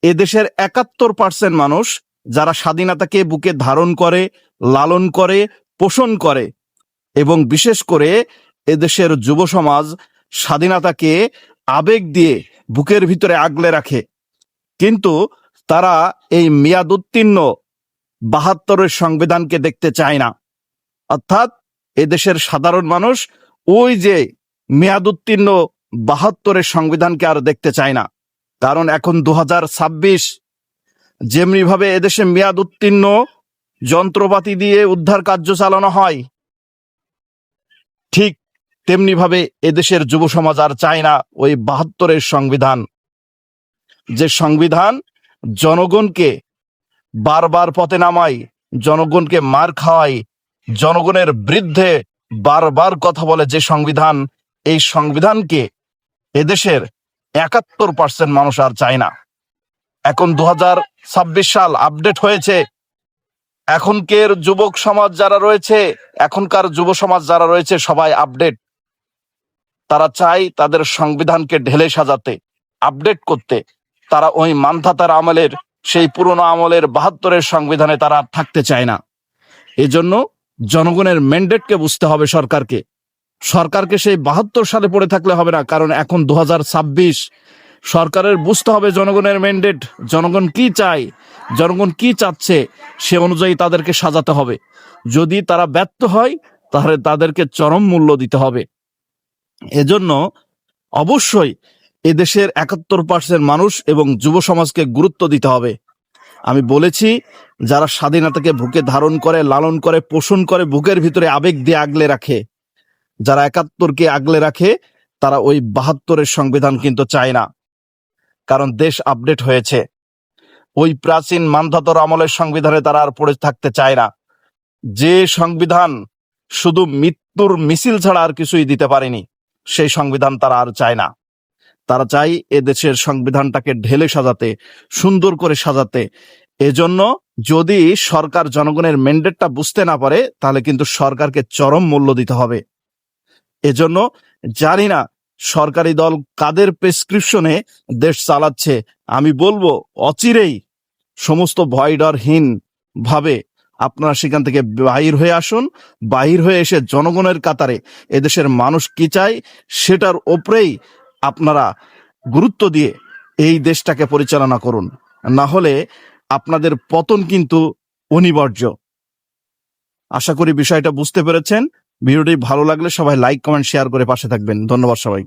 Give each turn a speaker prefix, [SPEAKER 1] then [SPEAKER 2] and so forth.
[SPEAKER 1] এদেশের ৭১% মানুষ যারা স্বাধীনতাকে বুকে ধারণ করে, লালন করে, পোষণ করে এবং বিশেষ করে এদেশের যুব সমাজ স্বাধীনতাকে আবেগ দিয়ে বুকের ভিতরে আগলে রাখে। কিন্তু তারা এই মেয়াদোত্তীর্ণ ৭২-এর সংবিধানকে দেখতে চায় না। অর্থাৎ এদেশের সাধারণ মানুষ ওই যে মেয়াদোত্তীর্ণ ৭২-এর সংবিধানকে আর দেখতে চায় না। কারণ এখন 2026, যেমনি ভাবে এদেশে মেয়াদ উত্তীর্ণ যন্ত্রপাতি দিয়ে উদ্ধার কার্য চালানো হয়, ঠিক তেমনি ভাবে এদেশের যুব সমাজ আর চায় না ওই ৭২-এর সংবিধান, যে সংবিধান জনগণকে বারবার পথে নামায়, জনগণকে মার খাওয়ায়, জনগণের বিরুদ্ধে বারবার কথা বলে যে সংবিধান, এই সংবিধানকে এদেশের ৭১% মানুষ আর চায় না। এখন 2026 সাল আপডেট হয়েছে। এখনকার যুবক সমাজ যারা রয়েছে, এখনকার যুব সমাজ যারা রয়েছে সবাই আপডেট। তারা চায় তাদের সংবিধানকে ঢেলে সাজাতে, আপডেট করতে। তারা ওই মানধাতার আমলের, সেই পুরনো আমলের ৭২-এর সংবিধানে তারা থাকতে চায় না। এজন্য জনগণের ম্যান্ডেটকে বুঝতে হবে সরকারকে। সরকারকে সেই ৭২ সালে পড়ে থাকলে হবে না, কারণ এখন 2026। সরকারের বুঝতে হবে জনগণের ম্যান্ডেট, জনগণ কি চায়, জনগণ কি চাচ্ছে, সে অনুযায়ী তাদেরকে সাজাতে হবে। যদি তারা ব্যর্থ হয় তাহলে তাদেরকে চরম মূল্য দিতে হবে। এজন্য অবশ্যই এদেশের ৭১% মানুষ এবং যুব সমাজকে গুরুত্ব দিতে হবে। আমি বলেছি, যারা স্বাধীনতাকে বুকে ধারণ করে, লালন করে, পোষণ করে, বুকের ভিতরে আবেগ দিয়ে আগলে রাখে, যারা ৭১-কে আগলে রাখে, তারা ওই ৭২-এর সংবিধান কিন্তু চায় না। কারণ দেশ আপডেট হয়েছে। ওই প্রাচীন মানধাতার আমলের সংবিধানে তারা আর পড়ে থাকতে চায় না, যে সংবিধান শুধু মৃত্যুর মিছিল ছাড়া আর কিছুই দিতে পারেনি। সেই সংবিধান তারা আর চায় না। তারা চায় এদেশের সংবিধানটাকে ঢেলে সাজাতে, সুন্দর করে সাজাতে। এজন্য যদি সরকার জনগণের ম্যান্ডেটটা বুঝতে না পারে, তাহলে কিন্তু সরকারকে চরম মূল্য দিতে হবে। এজন্য জানি না সরকারি দল কাদের প্রেসক্রিপশনে দেশ চালাচ্ছে। আমি বলবো অচিরেই সমস্ত ভয় ডরহীন ভাবে আপনারা সেখান থেকে বাহির হয়ে আসুন। বাহির হয়ে এসে জনগণের কাতারে এদেশের মানুষ কি চায় সেটার ওপরেই আপনারা গুরুত্ব দিয়ে এই দেশটাকে পরিচালনা করুন। না হলে আপনাদের পতন কিন্তু অনিবার্য। আশা করি বিষয়টা বুঝতে পেরেছেন। ভিডিওটি ভালো লাগলে সবাই লাইক, কমেন্ট, শেয়ার করে পাশে থাকবেন। ধন্যবাদ সবাইকে।